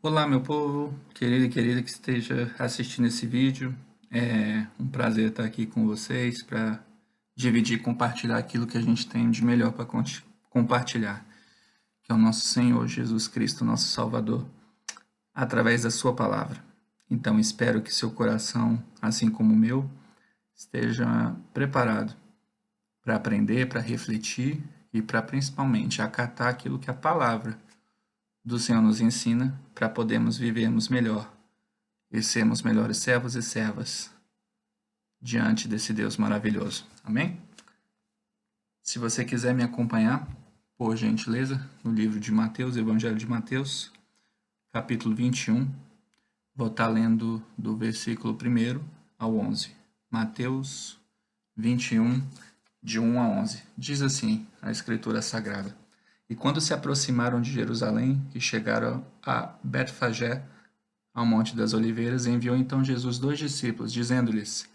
Olá, meu povo, querido e querida que esteja assistindo esse vídeo. É um prazer estar aqui com vocês para dividir e compartilhar aquilo que a gente tem de melhor para compartilhar, que é o nosso Senhor Jesus Cristo, nosso Salvador, através da Sua palavra. Então, espero que seu coração, assim como o meu, esteja preparado para aprender, para refletir e para principalmente acatar aquilo que a palavra do Senhor nos ensina para podermos vivermos melhor e sermos melhores servos e servas diante desse Deus maravilhoso. Amém? Se você quiser me acompanhar, por gentileza, no livro de Mateus, Evangelho de Mateus, capítulo 21, vou estar lendo do versículo 1 ao 11. Mateus 21, de 1 a 11. Diz assim a Escritura Sagrada: E quando se aproximaram de Jerusalém e chegaram a Betfagé, ao Monte das Oliveiras, enviou então Jesus 2 discípulos, dizendo-lhes: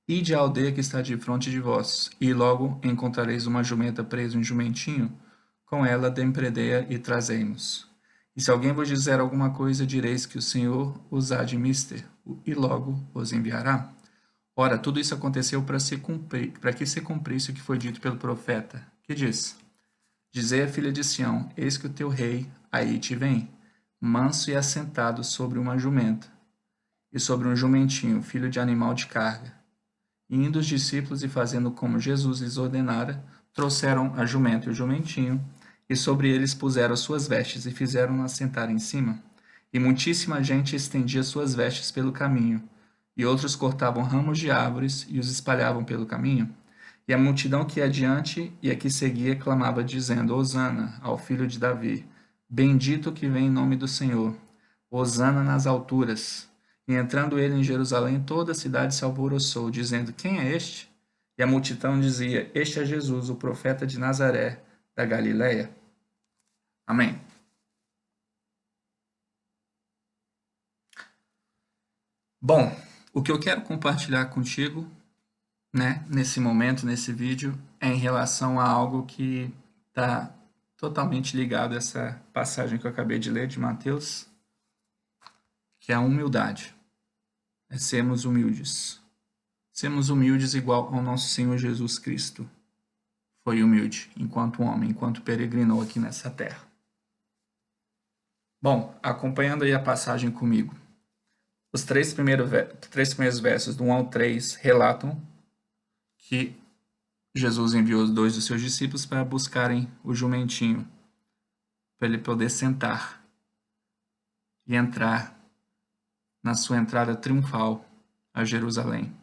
Ide à aldeia que está defronte de vós, e logo encontrareis uma jumenta presa em um jumentinho, com ela dempredeia e trazei-mos. E se alguém vos disser alguma coisa, direis que o Senhor os há de mister, e logo os enviará. Ora, tudo isso aconteceu para que se cumprisse o que foi dito pelo profeta, que diz: Dizei à filha de Sião: Eis que o teu rei aí te vem, manso e assentado sobre uma jumenta, e sobre um jumentinho, filho de animal de carga. E indo os discípulos e fazendo como Jesus lhes ordenara, trouxeram a jumenta e o jumentinho, e sobre eles puseram as suas vestes e fizeram-na assentar em cima. E muitíssima gente estendia suas vestes pelo caminho, e outros cortavam ramos de árvores e os espalhavam pelo caminho. E a multidão que ia adiante e a que seguia clamava, dizendo: Hosana ao filho de Davi, bendito que vem em nome do Senhor, Hosana nas alturas. E entrando ele em Jerusalém, toda a cidade se alvoroçou, dizendo: Quem é este? E a multidão dizia: Este é Jesus, o profeta de Nazaré, da Galiléia. Amém. Bom, o que eu quero compartilhar contigo, né, nesse momento, nesse vídeo, é em relação a algo que está totalmente ligado a essa passagem que eu acabei de ler de Mateus, que é a humildade. É sermos humildes. Sermos humildes igual ao nosso Senhor Jesus Cristo foi humilde, enquanto homem, enquanto peregrinou aqui nessa terra. Bom, acompanhando aí a passagem comigo, os três primeiros versos, do 1 ao 3, relatam que Jesus enviou os 2 dos seus discípulos para buscarem o jumentinho, para ele poder sentar e entrar na sua entrada triunfal a Jerusalém,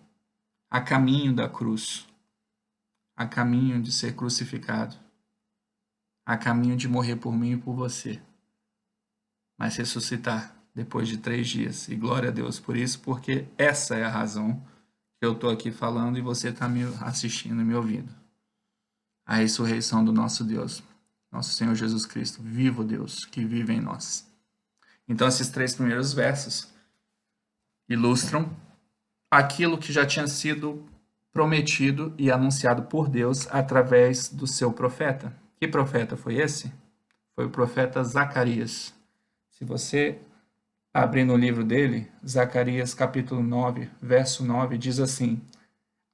a caminho da cruz, a caminho de ser crucificado, a caminho de morrer por mim e por você, mas ressuscitar depois de 3 dias. E glória a Deus por isso, porque essa é a razão que eu estou aqui falando e você está me assistindo e me ouvindo. A ressurreição do nosso Deus, nosso Senhor Jesus Cristo, vivo Deus, que vive em nós. Então, esses 3 primeiros versos ilustram aquilo que já tinha sido prometido e anunciado por Deus através do seu profeta. Que profeta foi esse? Foi o profeta Zacarias. Se você abrir no livro dele, Zacarias capítulo 9, verso 9, diz assim: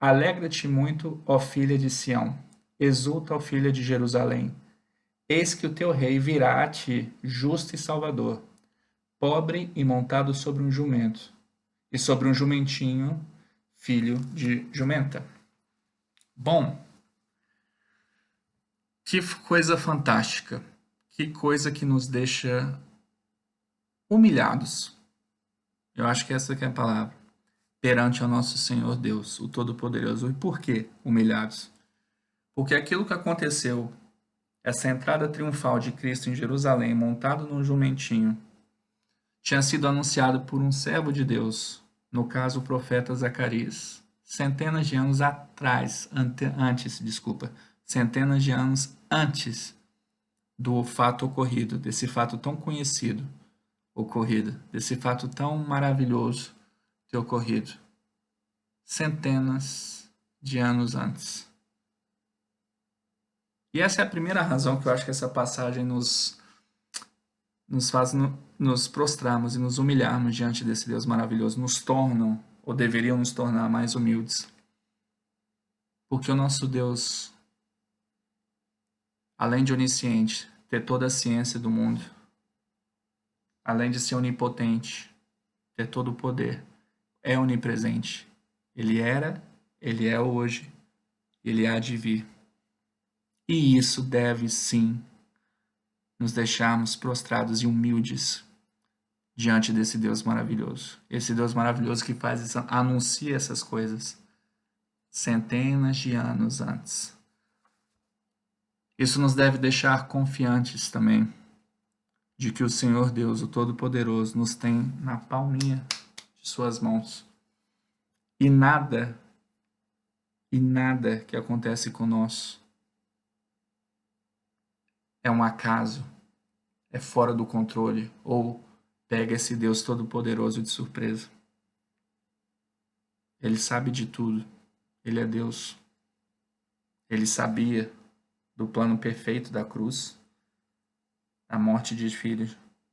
Alegra-te muito, ó filha de Sião, exulta, ó filha de Jerusalém. Eis que o teu rei virá a ti, justo e salvador, pobre e montado sobre um jumento, e sobre um jumentinho, filho de jumenta. Bom, que coisa fantástica, que coisa que nos deixa humilhados. Eu acho que essa que é a palavra. Perante ao nosso Senhor Deus, o Todo-Poderoso. E por que humilhados? Porque aquilo que aconteceu, essa entrada triunfal de Cristo em Jerusalém, montado num jumentinho, tinha sido anunciado por um servo de Deus, no caso o profeta Zacarias, centenas de anos centenas de anos antes do fato ocorrido, desse fato tão conhecido ocorrido, desse fato tão maravilhoso ter ocorrido, centenas de anos antes. E essa é a primeira razão que eu acho que essa passagem nos faz nos prostrarmos e nos humilharmos diante desse Deus maravilhoso, nos tornam, ou deveriam nos tornar mais humildes. Porque o nosso Deus, além de onisciente, ter toda a ciência do mundo, além de ser onipotente, ter todo o poder, é onipresente. Ele era, ele é hoje, ele há de vir. E isso deve sim nos deixarmos prostrados e humildes diante desse Deus maravilhoso. Esse Deus maravilhoso que anuncia essas coisas centenas de anos antes. Isso nos deve deixar confiantes também de que o Senhor Deus, o Todo-Poderoso, nos tem na palminha de suas mãos. E nada que acontece conosco é um acaso, é fora do controle ou pega esse Deus Todo-Poderoso de surpresa. Ele sabe de tudo. Ele é Deus. Ele sabia do plano perfeito da cruz, a morte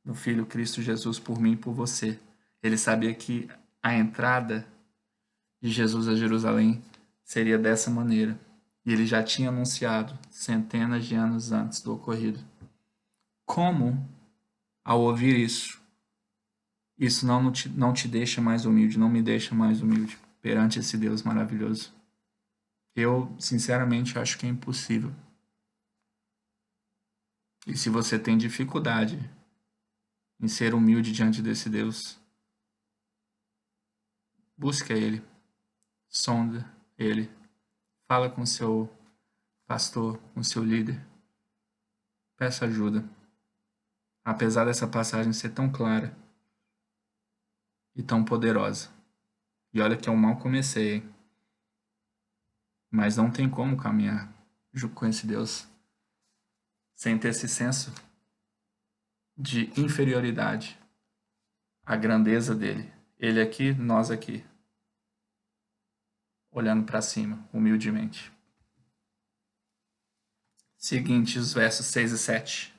do Filho Cristo Jesus por mim e por você. Ele sabia que a entrada de Jesus a Jerusalém seria dessa maneira. E ele já tinha anunciado centenas de anos antes do ocorrido. Como, ao ouvir isso não te deixa mais humilde, não me deixa mais humilde perante esse Deus maravilhoso? Eu, sinceramente, acho que é impossível. E se você tem dificuldade em ser humilde diante desse Deus, busca Ele, sonda Ele, fala com seu pastor, com seu líder, peça ajuda. Apesar dessa passagem ser tão clara e tão poderosa. E olha que eu mal comecei, hein? Mas não tem como caminhar com esse Deus sem ter esse senso de inferioridade, a grandeza dele. Ele aqui, nós aqui, olhando para cima, humildemente. Seguinte, os versos 6 e 7.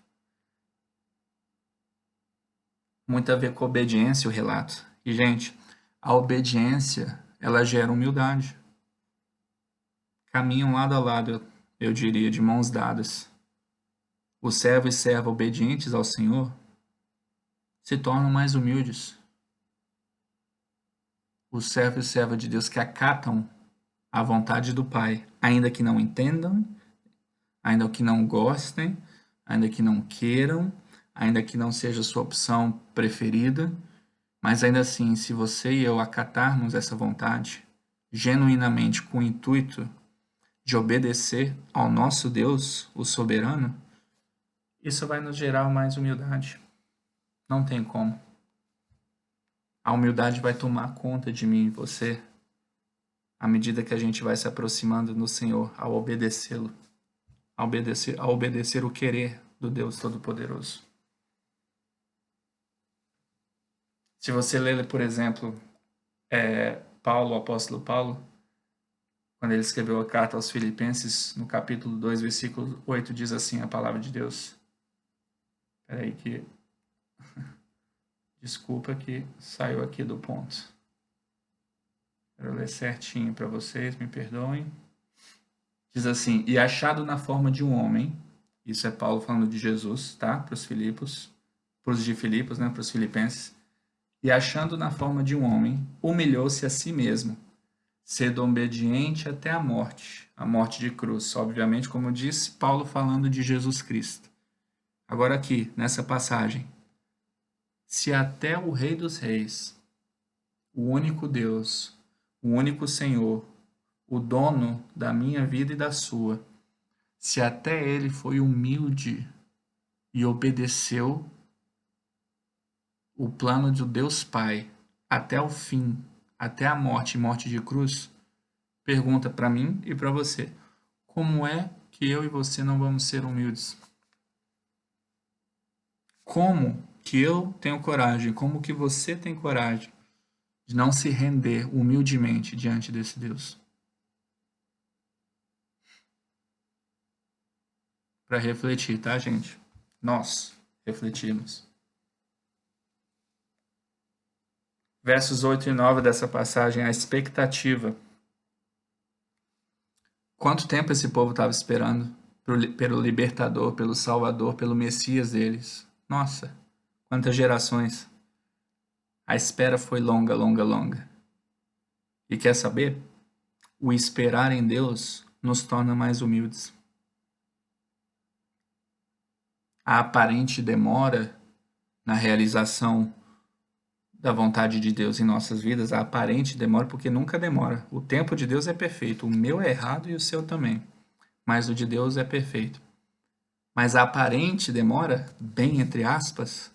Muito a ver com a obediência o relato. E, gente, a obediência, ela gera humildade. Caminham lado a lado, eu diria, de mãos dadas. O servo e serva obedientes ao Senhor se tornam mais humildes. O servo e serva de Deus que acatam a vontade do Pai, ainda que não entendam, ainda que não gostem, ainda que não queiram, ainda que não seja a sua opção preferida, mas ainda assim, se você e eu acatarmos essa vontade, genuinamente com o intuito de obedecer ao nosso Deus, o soberano, isso vai nos gerar mais humildade. Não tem como. A humildade vai tomar conta de mim e você à medida que a gente vai se aproximando do Senhor, ao obedecê-lo, ao obedecer o querer do Deus Todo-Poderoso. Se você ler, por exemplo, Paulo, o apóstolo Paulo, quando ele escreveu a carta aos Filipenses, no capítulo 2, versículo 8, diz assim a palavra de Deus. Espera aí que... Desculpa que saiu aqui do ponto. Quero ler certinho para vocês, me perdoem. Diz assim, e achado na forma de um homem, isso é Paulo falando de Jesus, tá? Para os Filipos, para os de Filipos, né? Para os filipenses. E achando na forma de um homem, humilhou-se a si mesmo, sendo obediente até a morte de cruz. Obviamente, como eu disse, Paulo falando de Jesus Cristo. Agora aqui, nessa passagem, se até o Rei dos Reis, o único Deus, o único Senhor, o dono da minha vida e da sua, se até ele foi humilde e obedeceu o plano de Deus Pai até o fim, até a morte de cruz, pergunta para mim e para você, como é que eu e você não vamos ser humildes? Como que eu tenho coragem, como que você tem coragem de não se render humildemente diante desse Deus? Para refletir, tá, gente? Nós refletimos. Versos 8 e 9 dessa passagem, a expectativa. Quanto tempo esse povo estava esperando pelo libertador, pelo salvador, pelo Messias deles? Nossa, quantas gerações. A espera foi longa, longa, longa. E quer saber? O esperar em Deus nos torna mais humildes. A aparente demora na realização da vontade de Deus em nossas vidas, a aparente demora porque nunca demora. O tempo de Deus é perfeito, o meu é errado e o seu também, mas o de Deus é perfeito. Mas a aparente demora, bem entre aspas,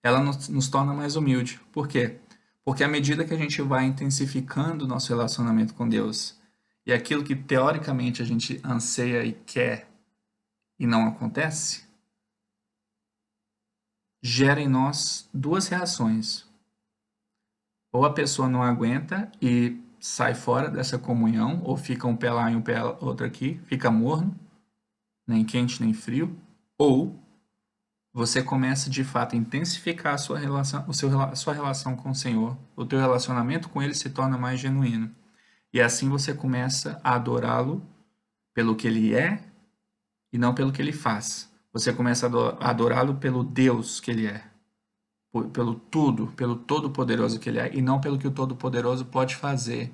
ela nos torna mais humilde. Por quê? Porque à medida que a gente vai intensificando o nosso relacionamento com Deus, e aquilo que teoricamente a gente anseia e quer e não acontece, gera em nós duas reações. Ou a pessoa não aguenta e sai fora dessa comunhão, ou fica um pé lá e um pé outro aqui, fica morno, nem quente nem frio, ou você começa de fato a intensificar a sua relação, a sua relação com o Senhor, o teu relacionamento com Ele se torna mais genuíno. E assim você começa a adorá-lo pelo que Ele é e não pelo que Ele faz. Você começa a adorá-lo pelo Deus que Ele é, pelo tudo, pelo Todo-Poderoso que Ele é, e não pelo que o Todo-Poderoso pode fazer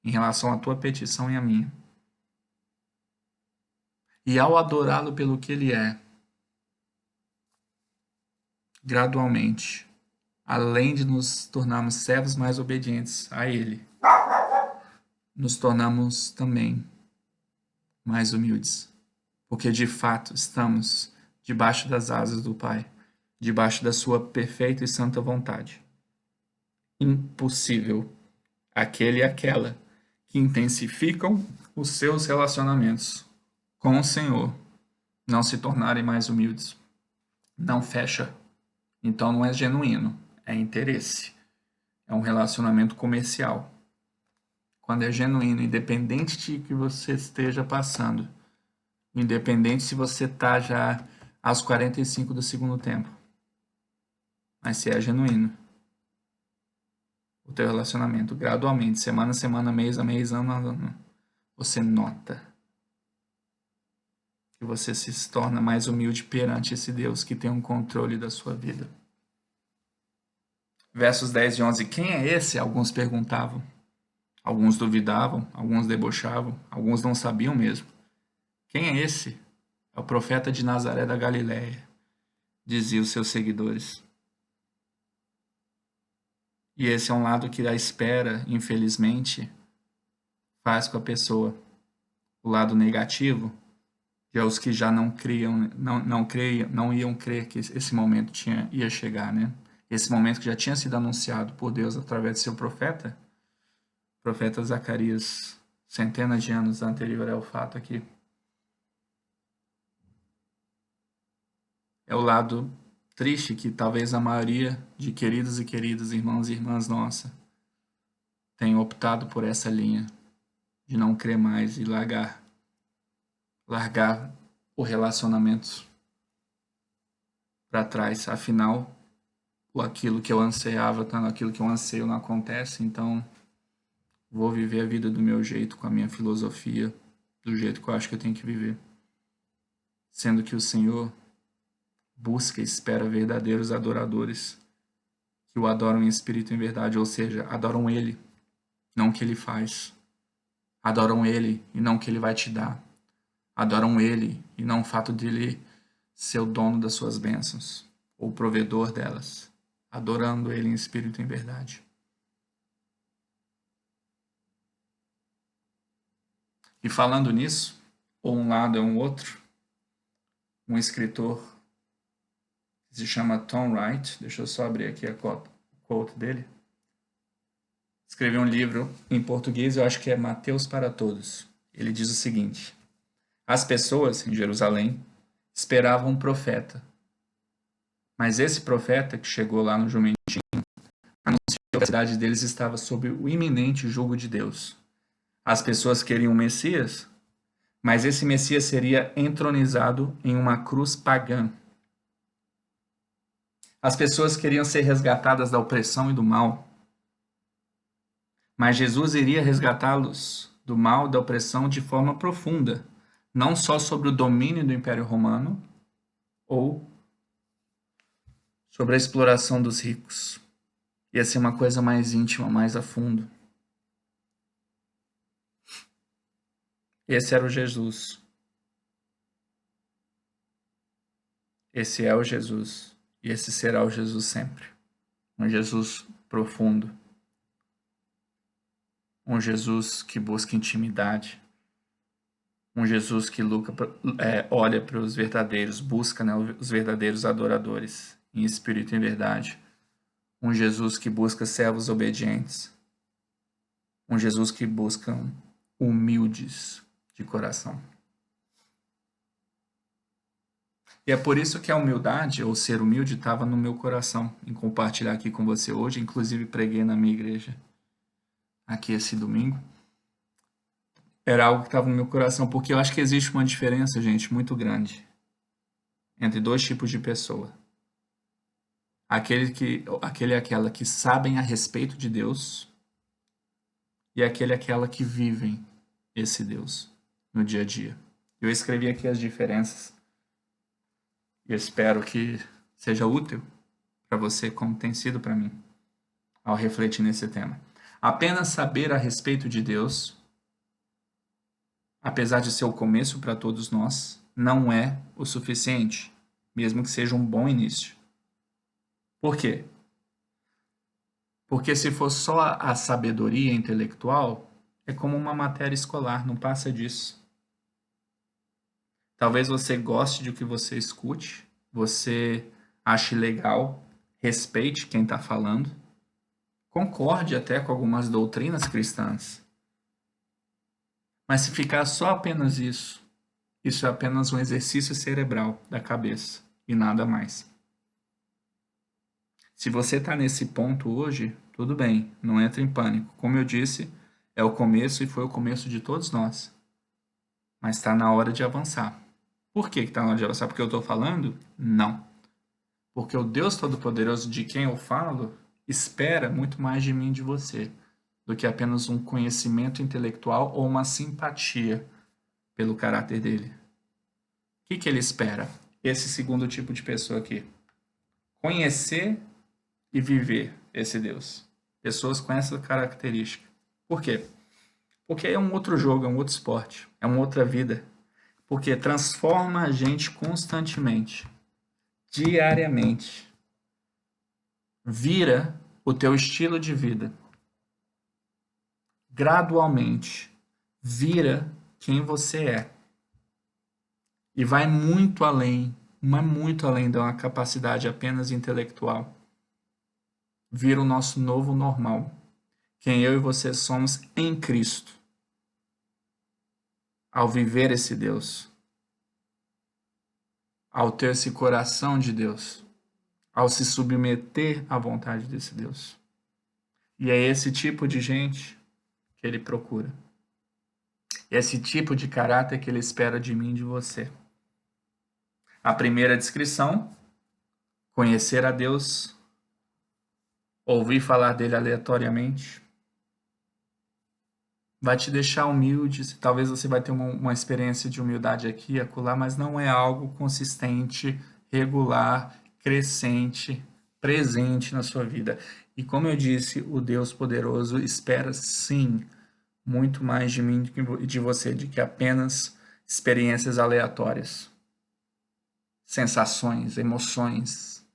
em relação à tua petição e à minha. E ao adorá-lo pelo que Ele é, gradualmente, além de nos tornarmos servos mais obedientes a Ele, nos tornamos também mais humildes, porque de fato estamos debaixo das asas do Pai, debaixo da sua perfeita e santa vontade. Impossível aquele e aquela que intensificam os seus relacionamentos com o Senhor não se tornarem mais humildes. Não fecha. Então não é genuíno, é interesse. É um relacionamento comercial. Quando é genuíno, independente de que você esteja passando, independente se você está já aos 45 do segundo tempo, mas se é genuíno, o teu relacionamento, gradualmente, semana a semana, mês a mês, ano a ano, você nota que você se torna mais humilde perante esse Deus que tem um controle da sua vida. Versos 10 e 11. Quem é esse? Alguns perguntavam. Alguns duvidavam, alguns debochavam, alguns não sabiam mesmo. Quem é esse? É o profeta de Nazaré da Galiléia, diziam os seus seguidores. E esse é um lado que a espera, infelizmente, faz com a pessoa. O lado negativo, de os que já não criam, não iam crer que esse momento ia chegar, né? Esse momento que já tinha sido anunciado por Deus através de seu profeta, o profeta Zacarias, centenas de anos anterior ao fato aqui. É o lado triste que talvez a maioria de queridos e queridas irmãos e irmãs nossa tenham optado por essa linha de não crer mais e largar o relacionamento para trás. Afinal, aquilo que eu ansiava, aquilo que eu anseio não acontece, então vou viver a vida do meu jeito, com a minha filosofia, do jeito que eu acho que eu tenho que viver. Sendo que o Senhor busca e espera verdadeiros adoradores que o adoram em espírito e em verdade, ou seja, adoram Ele, não o que Ele faz. Adoram Ele e não o que Ele vai te dar. Adoram Ele e não o fato de Ele ser o dono das suas bênçãos, ou o provedor delas. Adorando Ele em espírito e em verdade. E falando nisso, ou um lado é um outro, um escritor que se chama Tom Wright, deixa eu só abrir aqui a quote dele, escreveu um livro em português, eu acho que é Mateus para Todos. Ele diz o seguinte: as pessoas em Jerusalém esperavam um profeta, mas esse profeta que chegou lá no jumentinho anunciou que a cidade deles estava sob o iminente jugo de Deus. As pessoas queriam um Messias, mas esse Messias seria entronizado em uma cruz pagã. As pessoas queriam ser resgatadas da opressão e do mal, Mas Jesus iria resgatá-los do mal, da opressão de forma profunda, não só sobre o domínio do Império Romano ou sobre a exploração dos ricos. Ia ser uma coisa mais íntima, mais a fundo. Esse era o Jesus. Esse é o Jesus. E esse será o Jesus sempre. Um Jesus profundo. Um Jesus que busca intimidade. Um Jesus que olha para os verdadeiros, busca, né, os verdadeiros adoradores, em espírito e em verdade. Um Jesus que busca servos obedientes. Um Jesus que busca humildes de coração. E é por isso que a humildade, ou ser humilde, estava no meu coração, em compartilhar aqui com você hoje. Inclusive, preguei na minha igreja aqui esse domingo. Era algo que estava no meu coração, porque eu acho que existe uma diferença, gente, muito grande entre dois tipos de pessoa. Aquele e aquela que sabem a respeito de Deus e aquele e aquela que vivem esse Deus no dia a dia. Eu escrevi aqui as diferenças e espero que seja útil para você como tem sido para mim ao refletir nesse tema. Apenas saber a respeito de Deus, apesar de ser o começo para todos nós, não é o suficiente, mesmo que seja um bom início. Por quê? Porque se for só a sabedoria intelectual, é como uma matéria escolar, não passa disso. Talvez você goste de o que você escute, você ache legal, respeite quem está falando, concorde até com algumas doutrinas cristãs. Mas se ficar só apenas isso é apenas um exercício cerebral da cabeça e nada mais. Se você está nesse ponto hoje, tudo bem, não entre em pânico. Como eu disse, é o começo e foi o começo de todos nós. Mas está na hora de avançar. Por que está na hora de avançar? Porque eu estou falando? Não. Porque o Deus Todo-Poderoso de quem eu falo espera muito mais de mim e de você do que apenas um conhecimento intelectual ou uma simpatia pelo caráter dele. O que ele espera? Esse segundo tipo de pessoa aqui. Conhecer e viver esse Deus. Pessoas com essa característica. Por quê? Porque é um outro jogo, é um outro esporte, é uma outra vida. Porque transforma a gente constantemente, diariamente. Vira o teu estilo de vida. Gradualmente. Vira quem você é. E vai muito além, mas muito além de uma capacidade apenas intelectual. Vira o nosso novo normal. Quem eu e você somos em Cristo. Ao viver esse Deus. Ao ter esse coração de Deus. Ao se submeter à vontade desse Deus. E é esse tipo de gente que ele procura. Esse tipo de caráter que ele espera de mim e de você. A primeira descrição, conhecer a Deus, ouvir falar dele aleatoriamente, vai te deixar humilde. Talvez você vai ter uma experiência de humildade aqui e acolá, mas não é algo consistente, regular, crescente, presente na sua vida. E como eu disse, o Deus poderoso espera sim muito mais de mim e de você, de que apenas experiências aleatórias, sensações, emoções,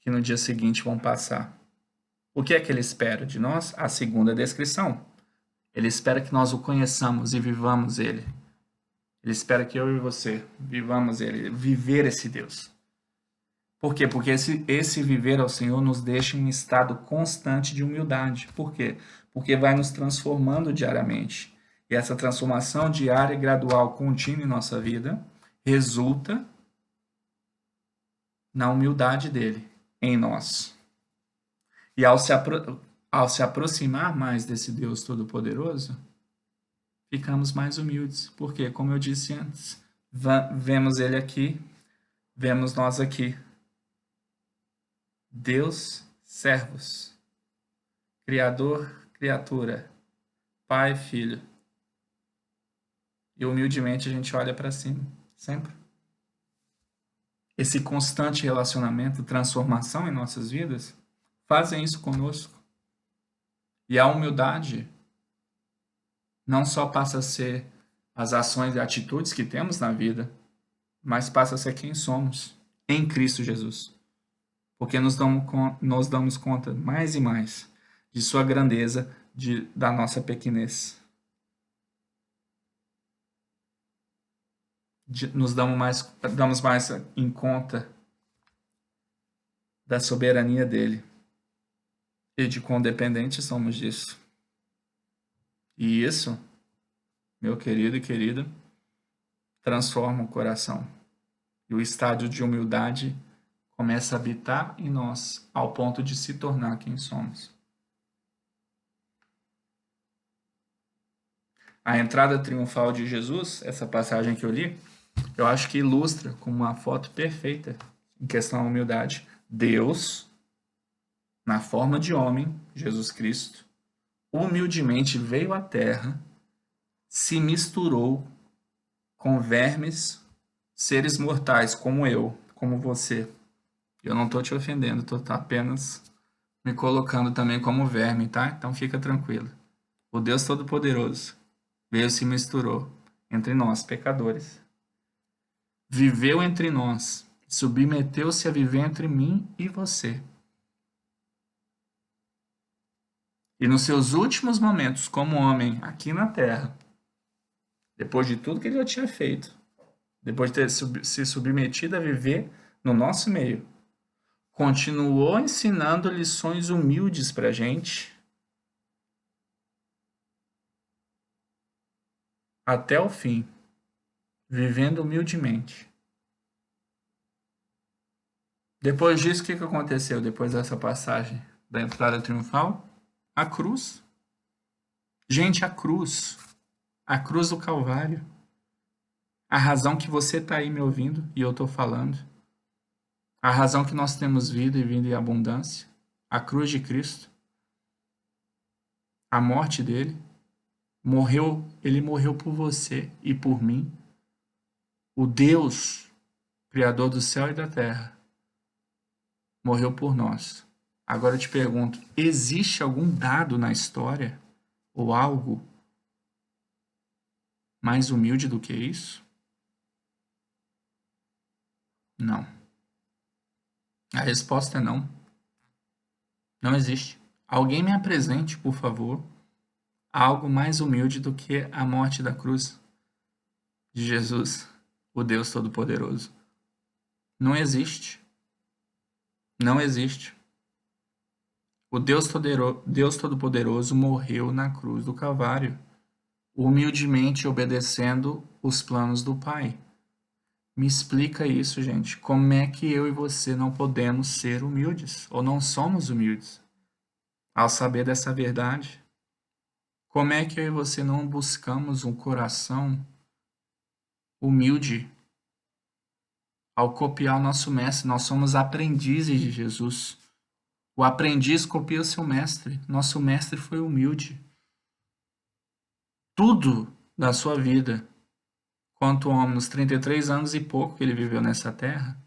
que no dia seguinte vão passar. O que é que ele espera de nós? A segunda descrição. Ele espera que nós o conheçamos e vivamos ele. Ele espera que eu e você vivamos ele, viver esse Deus. Por quê? Porque esse viver ao Senhor nos deixa em estado constante de humildade. Por quê? Porque vai nos transformando diariamente. E essa transformação diária, gradual, contínua em nossa vida, resulta na humildade dele em nós. E ao se aproximar mais desse Deus Todo-Poderoso, ficamos mais humildes. Porque, como eu disse antes, vemos ele aqui, vemos nós aqui. Deus, servos. Criador, criatura, pai, filho. E humildemente a gente olha para cima, sempre. Esse constante relacionamento, transformação em nossas vidas, fazem isso conosco. E a humildade não só passa a ser as ações e atitudes que temos na vida, mas passa a ser quem somos em Cristo Jesus. Porque nos damos conta mais e mais de sua grandeza, da nossa pequenez. Nos damos mais em conta da soberania dele e de quão dependentes somos disso. E isso, meu querido e querida, transforma o coração. E o estádio de humildade começa a habitar em nós, ao ponto de se tornar quem somos. A entrada triunfal de Jesus, essa passagem que eu li, eu acho que ilustra com uma foto perfeita em questão à humildade. Deus, na forma de homem, Jesus Cristo, humildemente veio à terra, se misturou com vermes, seres mortais como eu, como você. Eu não estou te ofendendo, estou apenas me colocando também como verme, tá? Então fica tranquilo. O Deus Todo-Poderoso veio e se misturou entre nós, pecadores. Viveu entre nós, submeteu-se a viver entre mim e você. E nos seus últimos momentos como homem aqui na Terra, depois de tudo que ele já tinha feito, depois de ter se submetido a viver no nosso meio, continuou ensinando lições humildes para a gente até o fim, vivendo humildemente. Depois disso, o que aconteceu depois dessa passagem da entrada triunfal? A cruz. Gente, a cruz do Calvário. A razão que você está aí me ouvindo e eu estou falando. A razão que nós temos vida e vida em abundância. A cruz de Cristo. A morte dele. Ele morreu por você e por mim. O Deus, Criador do céu e da terra, morreu por nós. Agora eu te pergunto, existe algum dado na história ou algo mais humilde do que isso? Não. A resposta é não. Não existe. Alguém me apresente, por favor, algo mais humilde do que a morte da cruz de Jesus, o Deus Todo-Poderoso. Não existe. Não existe. O Deus Todo-Poderoso morreu na cruz do Calvário, humildemente obedecendo os planos do Pai. Me explica isso, gente. Como é que eu e você não podemos ser humildes? Ou não somos humildes? Ao saber dessa verdade, como é que eu e você não buscamos um coração humilde ao copiar o nosso mestre? Nós somos aprendizes de Jesus. O aprendiz copia o seu mestre. Nosso mestre foi humilde. Tudo da sua vida, quanto homem, nos 33 anos e pouco que ele viveu nessa terra,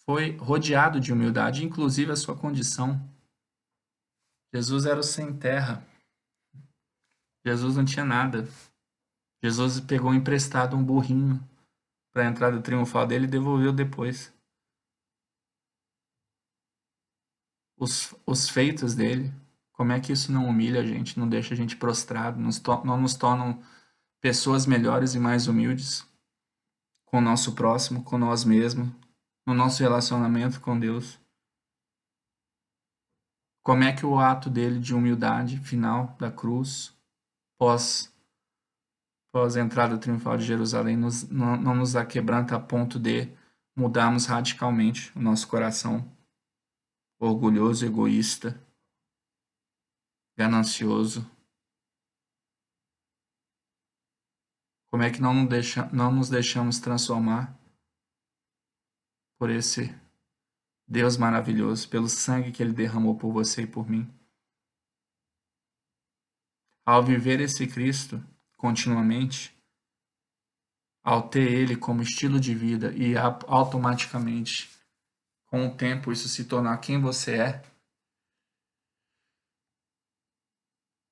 foi rodeado de humildade, inclusive a sua condição. Jesus era o sem terra. Jesus não tinha nada. Jesus pegou emprestado um burrinho para a entrada triunfal dele e devolveu depois. Os feitos dele, como é que isso não humilha a gente, não deixa a gente prostrado, não nos tornam pessoas melhores e mais humildes com o nosso próximo, com nós mesmos, no nosso relacionamento com Deus? Como é que o ato dele de humildade final da cruz, pós a entrada triunfal de Jerusalém, não nos aquebranta a ponto de mudarmos radicalmente o nosso coração orgulhoso, egoísta, ganancioso? Como é que não nos deixamos transformar por esse Deus maravilhoso, pelo sangue que Ele derramou por você e por mim. Ao viver esse Cristo continuamente, ao ter Ele como estilo de vida e automaticamente, com o tempo, isso se tornar quem você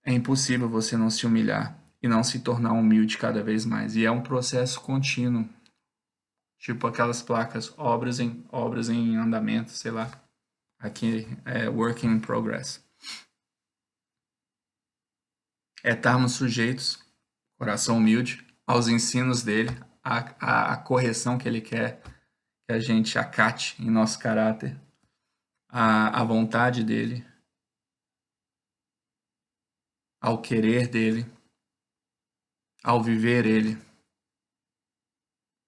é impossível você não se humilhar e não se tornar humilde cada vez mais. E é um processo contínuo, tipo aquelas placas, obras em andamento, sei lá. Aqui é working in progress. É estarmos sujeitos, coração humilde, aos ensinos dele, à correção que ele quer que a gente acate em nosso caráter, à vontade dele, ao querer dele, ao viver ele.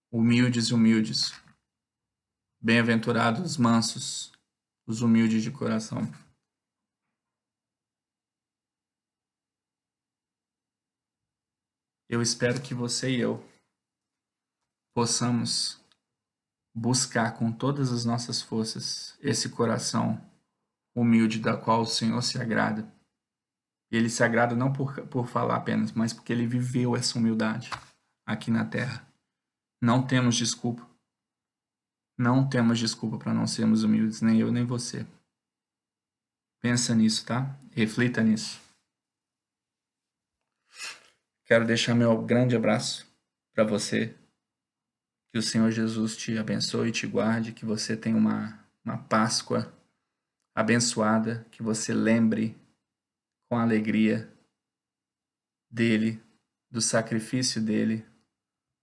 Humildes e humildes. Bem-aventurados os mansos, os humildes de coração. Eu espero que você e eu possamos buscar com todas as nossas forças esse coração humilde da qual o Senhor se agrada. E Ele se agrada não por falar apenas, mas porque Ele viveu essa humildade aqui na terra. Não temos desculpa. Não temos desculpa para não sermos humildes, nem eu nem você. Pensa nisso, tá? Reflita nisso. Quero deixar meu grande abraço para você. Que o Senhor Jesus te abençoe e te guarde, que você tenha uma Páscoa abençoada, que você lembre com alegria dele, do sacrifício dele,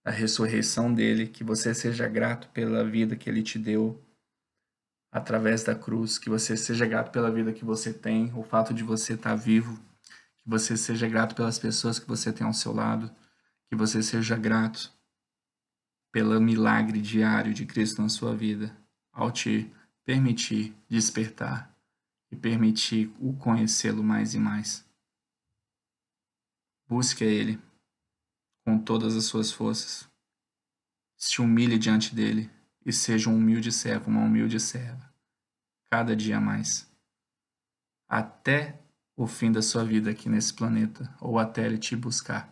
da ressurreição dele, que você seja grato pela vida que ele te deu através da cruz, que você seja grato pela vida que você tem, o fato de você estar vivo, que você seja grato pelas pessoas que você tem ao seu lado, que você seja grato pelo milagre diário de Cristo na sua vida, ao te permitir despertar e permitir o conhecê-lo mais e mais. Busque a Ele com todas as suas forças. Se humilhe diante dele e seja um humilde servo, uma humilde serva, cada dia mais, até o fim da sua vida aqui nesse planeta, ou até ele te buscar,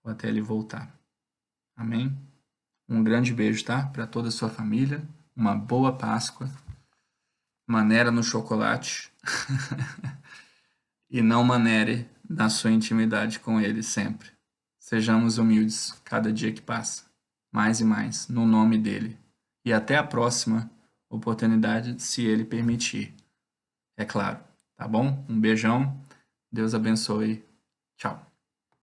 ou até ele voltar. Amém? Um grande beijo, tá? Para toda a sua família, uma boa Páscoa, maneira no chocolate e não manere na sua intimidade com ele sempre. Sejamos humildes cada dia que passa, mais e mais, no nome dele. E até a próxima oportunidade, se ele permitir. É claro, tá bom? Um beijão, Deus abençoe, tchau.